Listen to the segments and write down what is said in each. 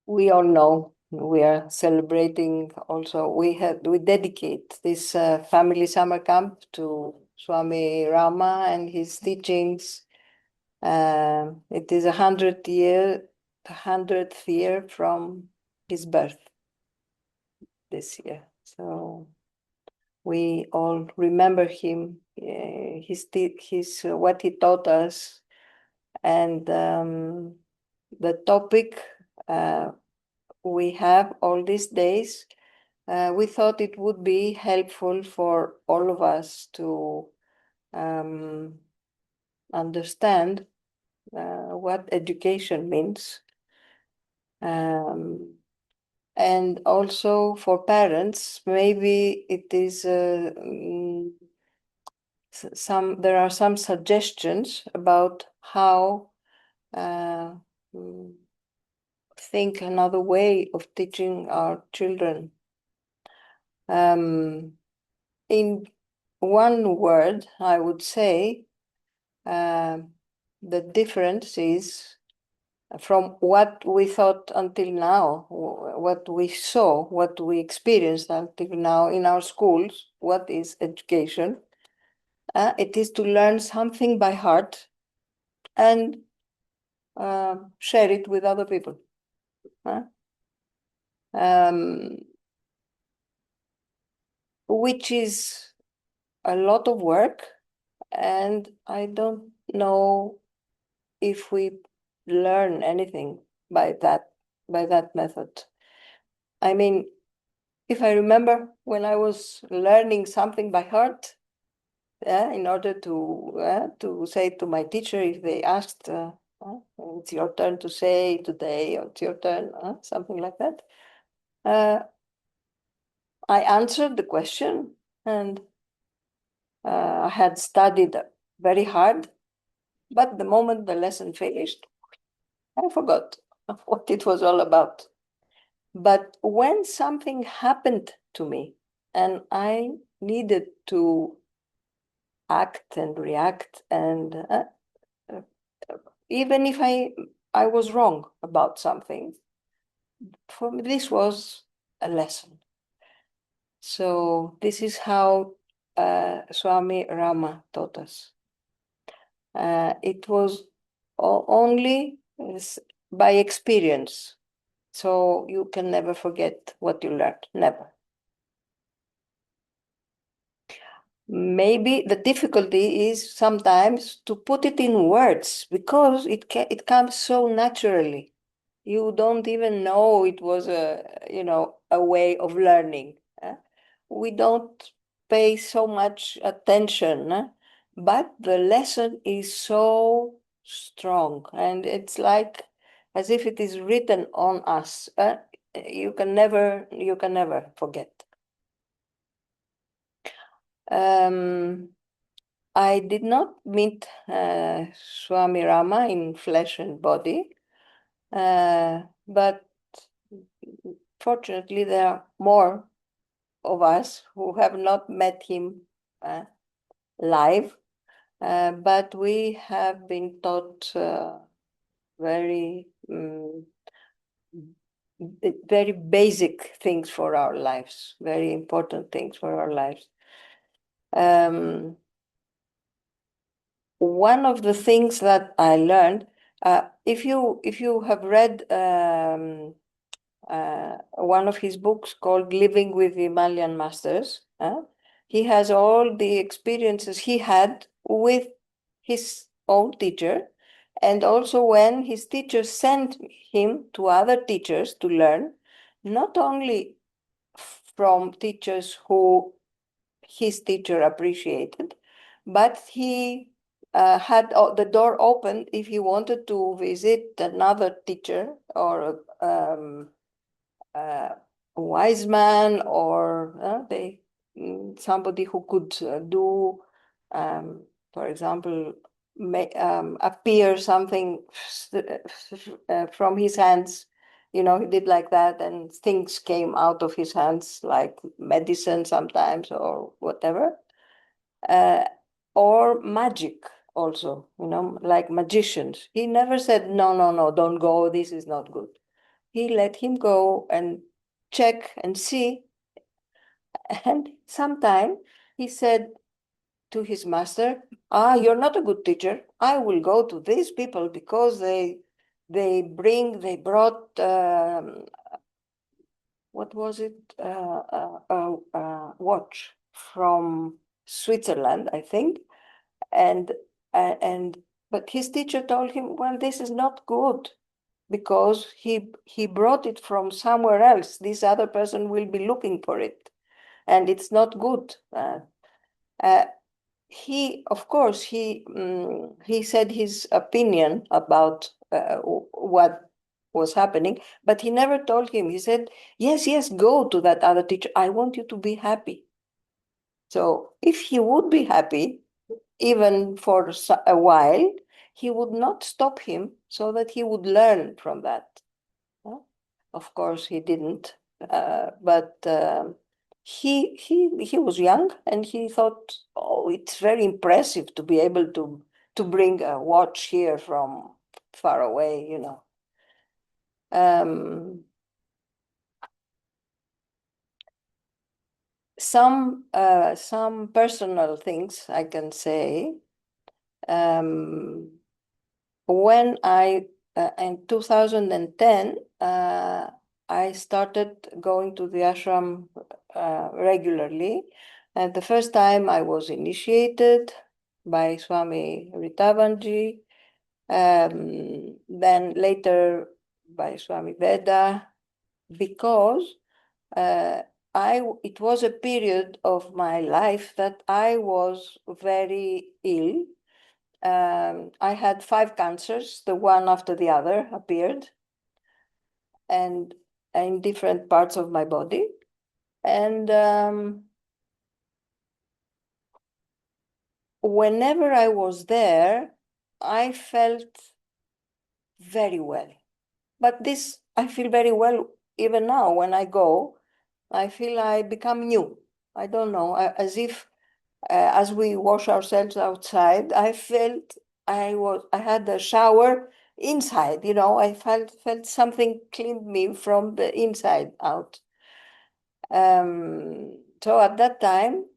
we all know we are celebrating also, we dedicate this family summer camp to Swami Rama and his teachings. It is 100th year from his birth this year. So we all remember him, his what he taught us, and the topic we have all these days. We thought it would be helpful for all of us to understand what education means, and also for parents. Maybe it is there are some suggestions about how think another way of teaching our children. In one word, I would say the difference is from what we thought until now, what we saw, what we experienced until now in our schools. What is education? It is to learn something by heart and share it with other people. Which is a lot of work, and I don't know if we learn anything by that method. I mean, if I remember when I was learning something by heart, in order to say to my teacher, if they asked, it's your turn to say today, or it's your turn, something like that, I answered the question, and I had studied very hard, but the moment the lesson finished, I forgot what it was all about. But when something happened to me and I needed to act and react, and even if I was wrong about something, for me this was a lesson. So this is how Swami Rama taught us. It was only by experience. So you can never forget what you learned, never. Maybe the difficulty is sometimes to put it in words, because it comes so naturally. You don't even know it was a way of learning. We don't pay so much attention, but the lesson is so strong, and it's like as if it is written on us. You can never forget. I did not meet Swami Rama in flesh and body, but fortunately there are more of us who have not met him live, but we have been taught very basic things for our lives, very important things for our lives. One of the things that I learned, if you have read one of his books called Living with the Himalayan Masters, he has all the experiences he had with his own teacher, and also when his teacher sent him to other teachers to learn, not only from teachers who his teacher appreciated, but he had the door open if he wanted to visit another teacher, or a wise man, or somebody who could do, for example, appear something from his hands. He did like that, and things came out of his hands, like medicine sometimes, or whatever, or magic also, like magicians. He never said, no, don't go, this is not good. he let him go and check and see. And sometime he said to his master, you're not a good teacher. I will go to these people because they brought, what was it? Watch from Switzerland, I think. But his teacher told him, well, this is not good because he brought it from somewhere else. This other person will be looking for it, and it's not good. Of course, he said his opinion about what was happening, but he never told him. He said, yes, go to that other teacher. I want you to be happy. So if he would be happy, even for a while, he would not stop him so that he would learn from that. Of course, he didn't, but he was young and he thought, oh, it's very impressive to be able to bring a watch here from far away, you know. Some personal things I can say. When in 2010, I started going to the ashram regularly. And the first time I was initiated by Swami Ritavanji, then later by Swami Veda, because it was a period of my life that I was very ill. I had 5 cancers, the one after the other appeared, and in different parts of my body. And whenever I was there, I felt very well. But this, I feel very well even now. When I go, I feel I become new. I don't know, as if as we wash ourselves outside, I felt I had a shower inside, you know. I felt something cleaned me from the inside out. So at that time,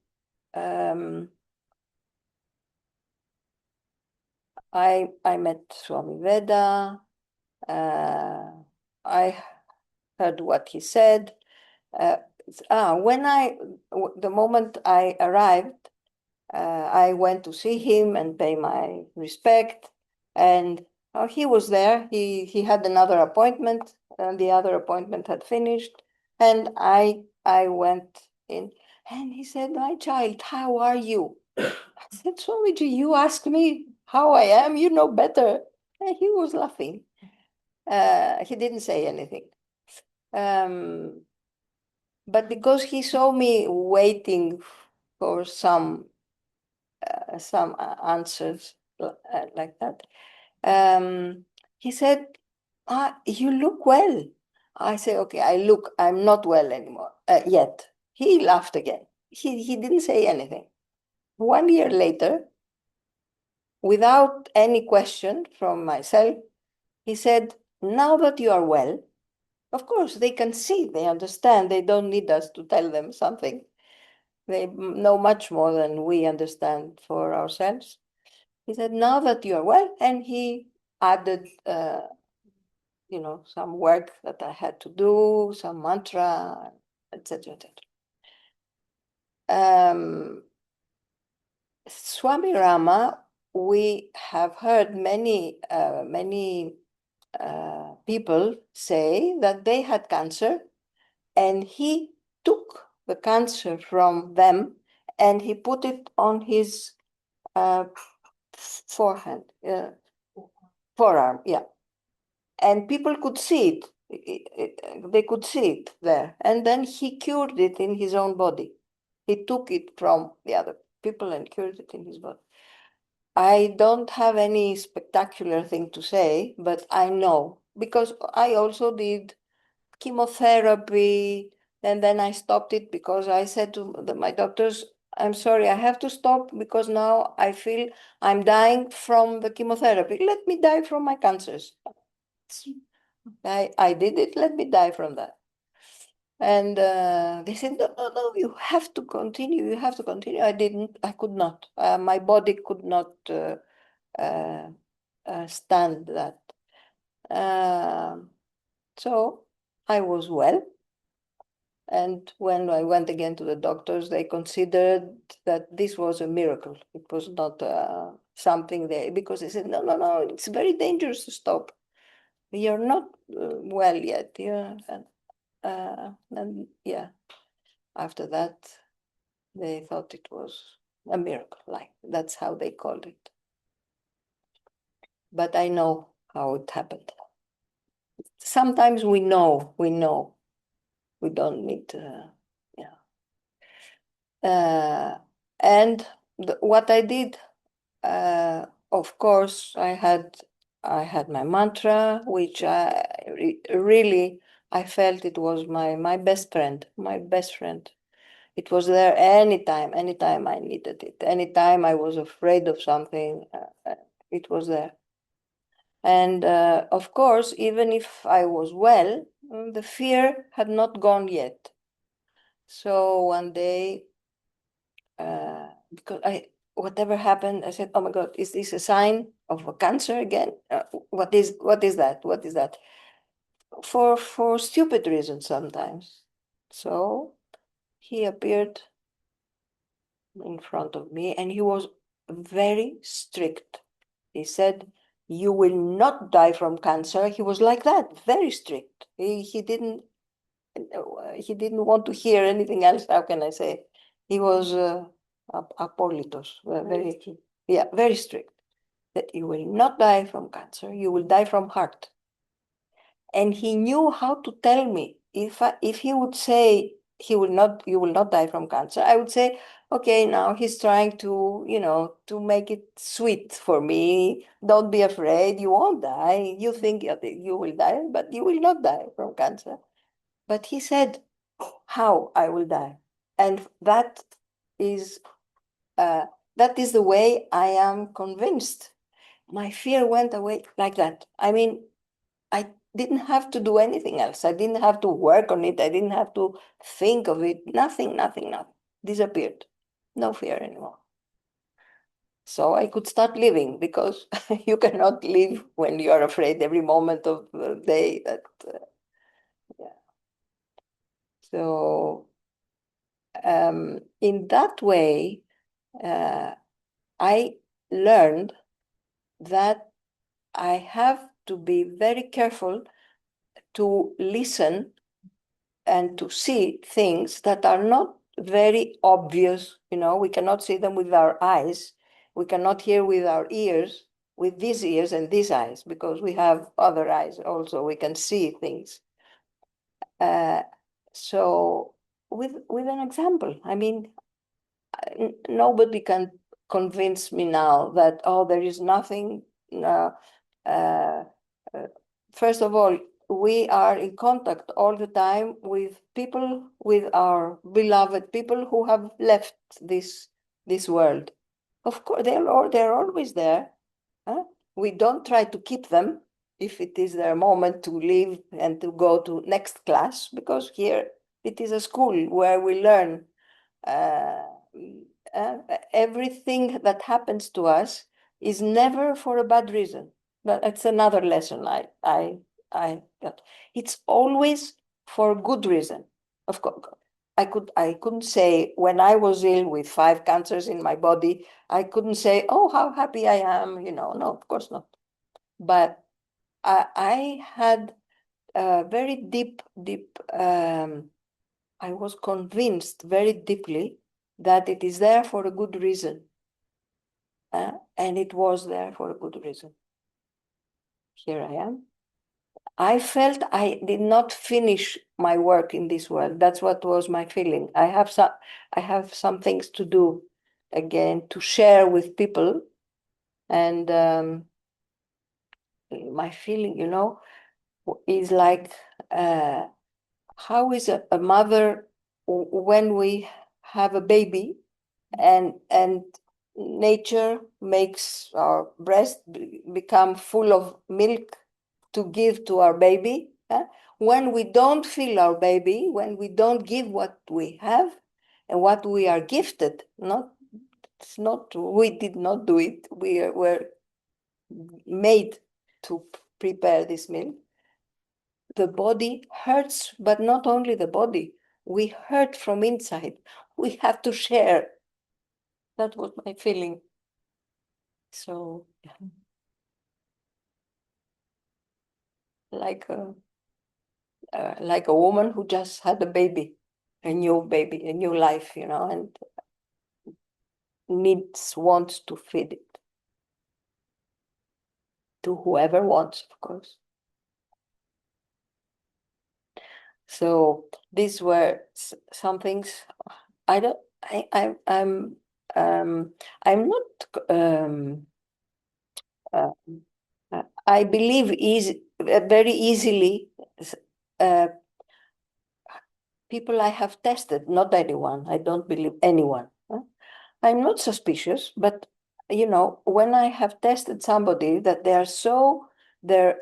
I met Swami Veda. I heard what he said. The moment I arrived, I went to see him and pay my respect, and he was there. He had another appointment, and the other appointment had finished, and I went in, and he said, "My child, how are you?" I said, "Swamiji, you ask me how I am, you know better." And he was laughing. He didn't say anything. But because he saw me waiting for some answers like that, he said, you look well. I say, okay, I'm not well anymore yet. He laughed again. He didn't say anything. 1 year later, without any question from myself, he said, now that you are well, of course, they can see, they understand, they don't need us to tell them something. They know much more than we understand for ourselves. He said, now that you are well, and he added, some work that I had to do, some mantra, etc., etc. Swami Rama, we have heard many people say that they had cancer, and he took the cancer from them and he put it on his forearm, yeah. And people could see it. They could see it there. And then he cured it in his own body. He took it from the other people and cured it in his body. I don't have any spectacular thing to say, but I know, because I also did chemotherapy, and then I stopped it because I said to my doctors, I'm sorry, I have to stop because now I feel I'm dying from the chemotherapy. Let me die from my cancers. I did it, let me die from that. And they said, no, you have to continue, you have to continue. I could not. My body could not stand that. So I was well. And when I went again to the doctors, they considered that this was a miracle. It was not something because they said, no, it's very dangerous to stop. You're not well yet. Yeah. And yeah, after that, they thought it was a miracle. Like that's how they called it. But I know how it happened. Sometimes we know. We don't need and what I did, of course, I had my mantra, which really I felt it was my best friend, It was there anytime I needed it, anytime I was afraid of something, it was there. And of course, even if I was well, the fear had not gone yet. So one day, because whatever happened, I said, "Oh my God, is this a sign of a cancer again? What is that? What is that?" For stupid reasons sometimes. So he appeared in front of me, and he was very strict. He said, "You will not die from cancer." He was like that, very strict. He didn't want to hear anything else. How can I say? He was appolitos, very strict. That you will not die from cancer, you will die from heart. And he knew how to tell me. If he would say you will not die from cancer, I would say, okay, now he's trying to, to make it sweet for me. Don't be afraid, you won't die. You think you will die, but you will not die from cancer. But he said how I will die. And that is the way I am convinced. My fear went away like that. I mean, I didn't have to do anything else. I didn't have to work on it. I didn't have to think of it. Nothing. Disappeared. No fear anymore. So I could start living, because you cannot live when you are afraid every moment of the day. Yeah. So in that way, I learned that I have to be very careful to listen and to see things that are not very obvious. We cannot see them with our eyes. We cannot hear with our ears, with these ears and these eyes, because we have other eyes also. We can see things. So with an example, I mean, nobody can convince me now that, there is nothing. First of all, we are in contact all the time with people, with our beloved people who have left this world. Of course, they're always there. Huh? We don't try to keep them if it is their moment to leave and to go to next class, because here it is a school where we learn. Everything that happens to us is never for a bad reason. But it's another lesson I got. It's always for good reason. Of course, I couldn't say, when I was ill with 5 cancers in my body, I couldn't say, "Oh, how happy I am." No, of course not. But I had a very deep. I was convinced very deeply that it is there for a good reason. And it was there for a good reason. Here I am. I felt I did not finish my work in this world. That's what was my feeling. I have some things to do again, to share with people. And my feeling, is like, how is a mother, when we have a baby and nature makes our breast become full of milk, to give to our baby. When we don't feel our baby, when we don't give what we have and what we are gifted, we did not do it. We were made to prepare this meal. The body hurts, but not only the body. We hurt from inside. We have to share. That was my feeling. So, like a woman who just had a baby, a new life, and wants to feed it to whoever wants, of course. So these were some things. I'm not. I believe very easily. People I have tested, not anyone. I don't believe anyone. I'm not suspicious, but when I have tested somebody that they are so their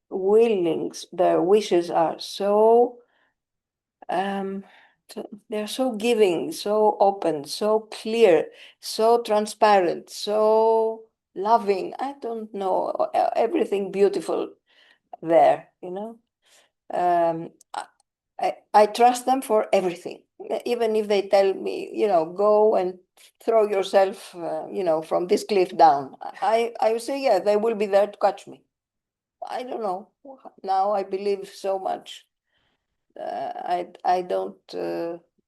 willings, their wishes are so they're so giving, so open, so clear, so transparent, so loving. I don't know, everything beautiful there, I trust them for everything, even if they tell me, go and throw yourself, from this cliff down. I will say, yeah, they will be there to catch me. I don't know. Now I believe so much. I don't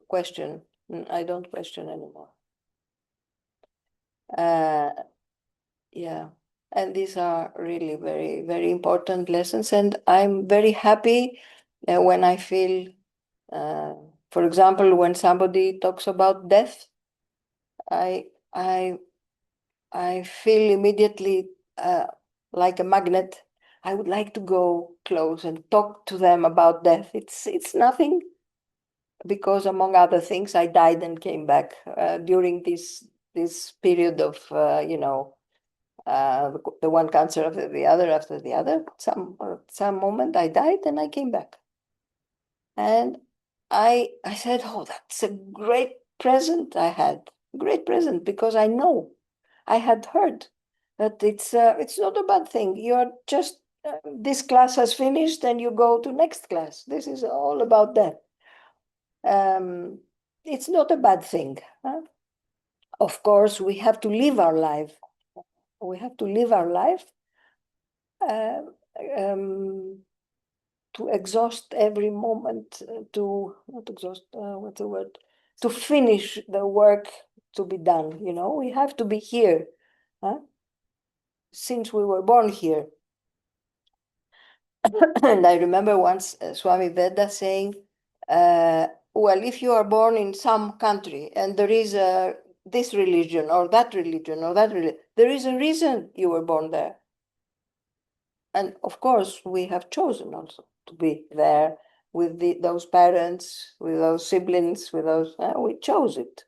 question. I don't question anymore. Yeah, and these are really very, very important lessons, and I'm very happy when I feel, for example, when somebody talks about death, I feel immediately like a magnet. I would like to go close and talk to them about death. It's nothing, because among other things, I died and came back during this period of the one cancer after the other. Some moment I died and I came back, and I said, oh, that's a great present I had, great present, because I know I had heard that it's not a bad thing. You're just this class has finished and you go to next class. This is all about that. It's not a bad thing. Of course, we have to live our life. We have to live our life to exhaust every moment, not exhaust, what's the word? To finish the work to be done, we have to be here, since we were born here. And I remember once Swami Veda saying, well, if you are born in some country and there is this religion or that religion or that religion, there is a reason you were born there. And of course, we have chosen also to be there with those parents, with those siblings, with those, we chose it.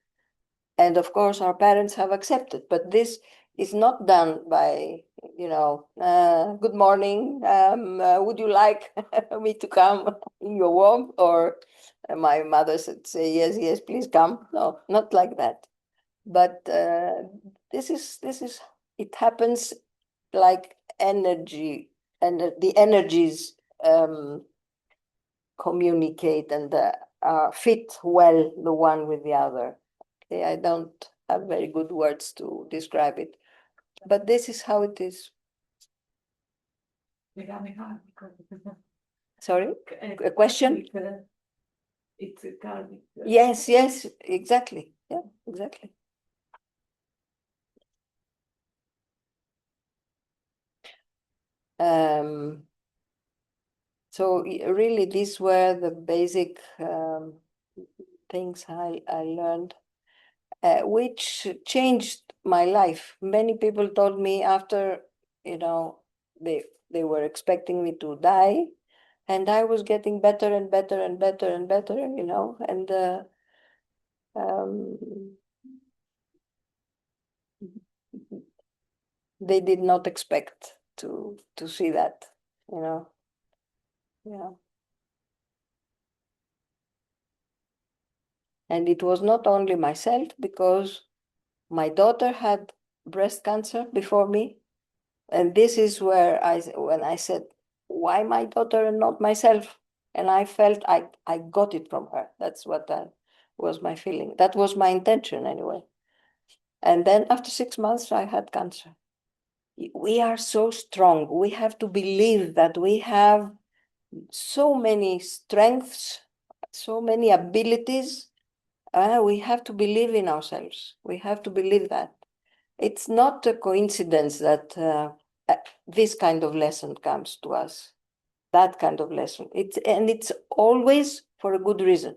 And of course, our parents have accepted, but this is not done by, good morning, would you like me to come in your womb? Or my mother said, say, yes, please come. No, not like that. But this is, it happens like energy, and the energies communicate and fit well the one with the other. Okay, I don't have very good words to describe it, but this is how it is. Sorry, a question? It's a karmic. Yes, exactly. Yeah, exactly. So really, these were the basic things I learned, which changed my life. Many people told me after, they were expecting me to die, and I was getting better and better and better and better, and they did not expect to see that, you know. Yeah. And it was not only myself, because my daughter had breast cancer before me. And this is where when I said, why my daughter and not myself? And I felt I got it from her. That's what was my feeling. That was my intention anyway. And then after 6 months, I had cancer. We are so strong. We have to believe that we have so many strengths, so many abilities. We have to believe in ourselves. We have to believe that. It's not a coincidence that this kind of lesson comes to us, that kind of lesson. It's always for a good reason.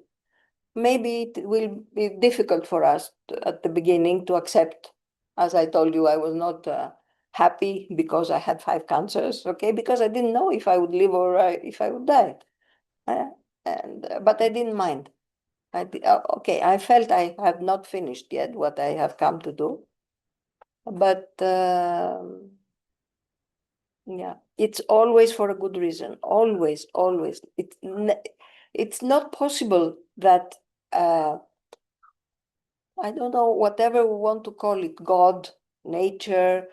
Maybe it will be difficult for us at the beginning to accept. As I told you, I was not happy because I had 5 cancers, okay? Because I didn't know if I would live or if I would die. But I didn't mind. Okay, I felt I have not finished yet what I have come to do. But yeah, it's always for a good reason. Always, always. It's not possible that I don't know, whatever we want to call it, God, nature,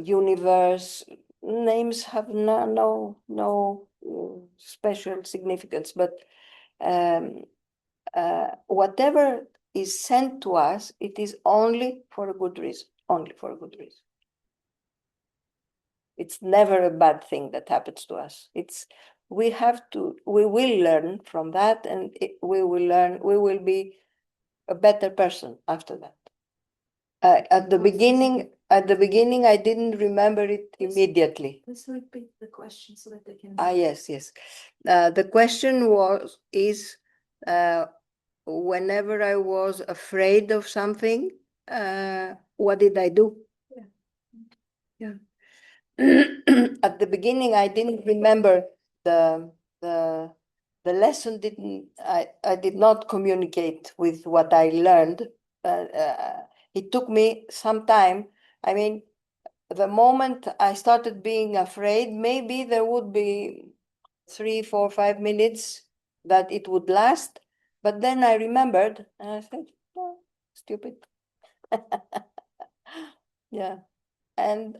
universe, names have no special significance, but whatever is sent to us, it is only for a good reason, only for a good reason. It's never a bad thing that happens to us. We will learn from that, and we will be a better person after that. At the beginning, I didn't remember it immediately. Let's repeat the question so that they can. Yes. The question is whenever I was afraid of something, what did I do? Yeah. At the beginning, I didn't remember the lesson. I did not communicate with what I learned. It took me some time. I mean, the moment I started being afraid, maybe there would be 3, 4, 5 minutes that it would last. But then I remembered, and I said, "Oh, stupid." Yeah, and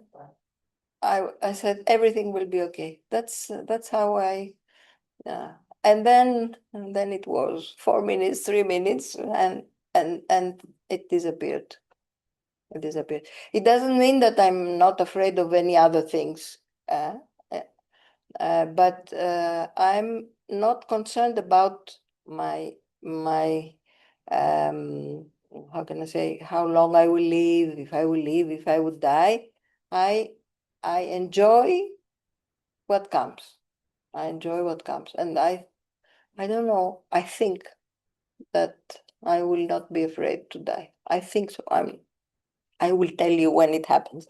I said everything will be okay. That's how I. And then it was 4 minutes, 3 minutes, and it disappeared. It disappeared. It doesn't mean that I'm not afraid of any other things, but I'm not concerned about my how can I say, how long I will live, if I will live, if I would die. I enjoy what comes. I enjoy what comes, and I don't know. I think that I will not be afraid to die. I think so. I will tell you when it happens.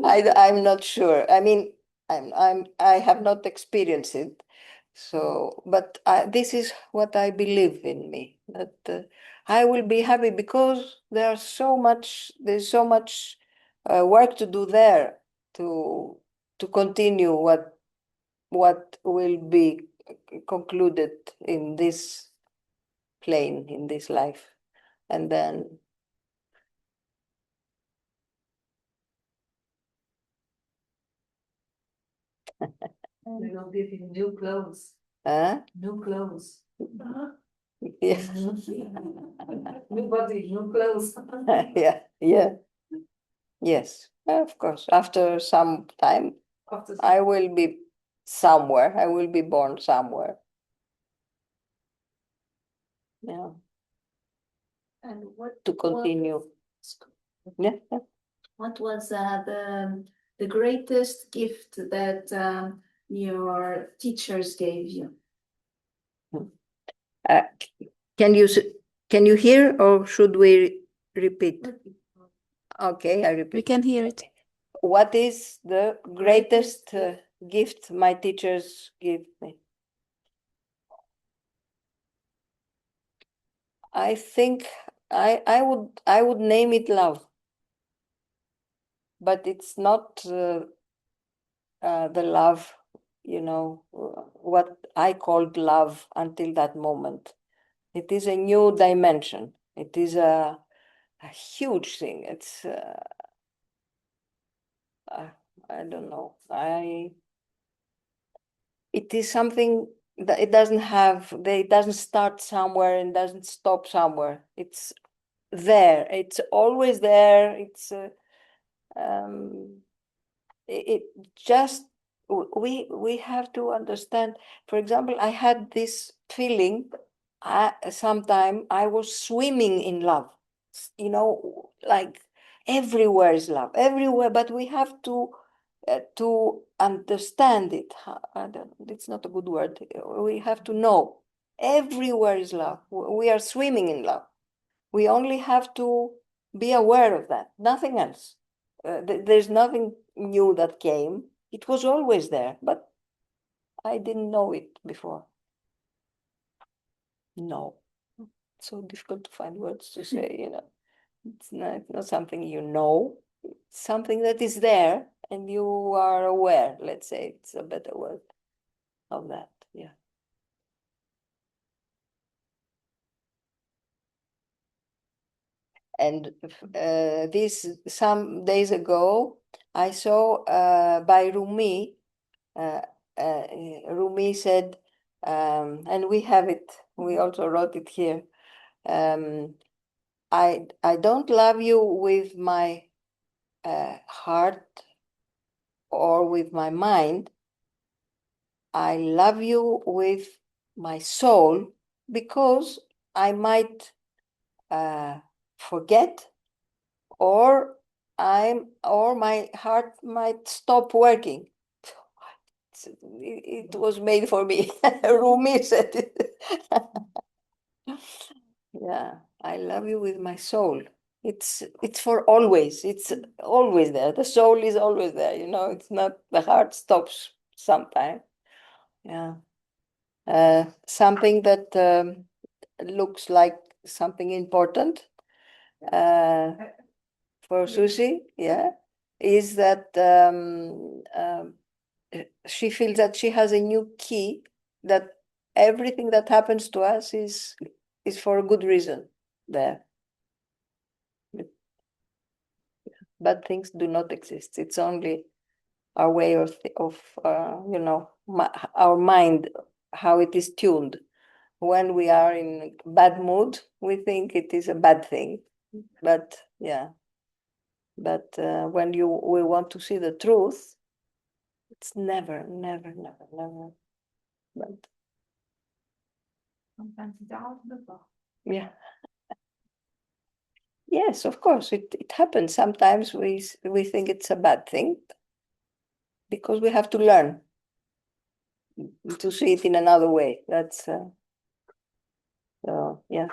I'm not sure. I mean, I have not experienced it. So, but this is what I believe in me, that I will be happy, because there's so much work to do there to continue what will be concluded in this plane, in this life. And then They will give you new clothes. New clothes. Yes. New body, new clothes. Yeah. Yes, of course. After some time, I will be somewhere. I will be born somewhere. Yeah. And what To continue. Yeah. What was the greatest gift that your teachers gave you? Can you hear, or should we repeat? Okay, I repeat. We can hear it. What is the greatest gift my teachers give me? I think I would name it love, but it's not the love, you know, what I called love until that moment. It is a new dimension. It is a huge thing. It's, I don't know. It is something that it doesn't have, it doesn't start somewhere and doesn't stop somewhere. It's there. It's always there. It's, it just, we have to understand. For example, I had this feeling, sometime I was swimming in love, you know, like everywhere is love, everywhere, but we have to understand it. It's not a good word. We have to know everywhere is love. We are swimming in love. We only have to be aware of that, nothing else. There's nothing new that came. It was always there, but I didn't know it before. No, it's so difficult to find words to say, you know. It's not something you know, it's something that is there and you are aware, let's say. It's a better word of that, yeah. And some days ago, I saw by Rumi, Rumi said, and we have it, we also wrote it here, I don't love you with my heart or with my mind. I love you with my soul, because I might forget, or my heart might stop working. It was made for me. Rumi said it. Yeah, I love you with my soul. It's for always. It's always there. The soul is always there. You know, it's not, the heart stops sometime. Yeah. Something that looks like something important for Susie, yeah, is that she feels that she has a new key, that everything that happens to us is for a good reason there. Bad things do not exist. It's only our way of you know, our mind, how it is tuned. When we are in bad mood, we think it is a bad thing. But yeah, but when we want to see the truth, it's never, never, never, never. But sometimes it's out of the box. yeah. Yes, of course, it happens. Sometimes we think it's a bad thing, because we have to learn to see it in another way. That's so yeah.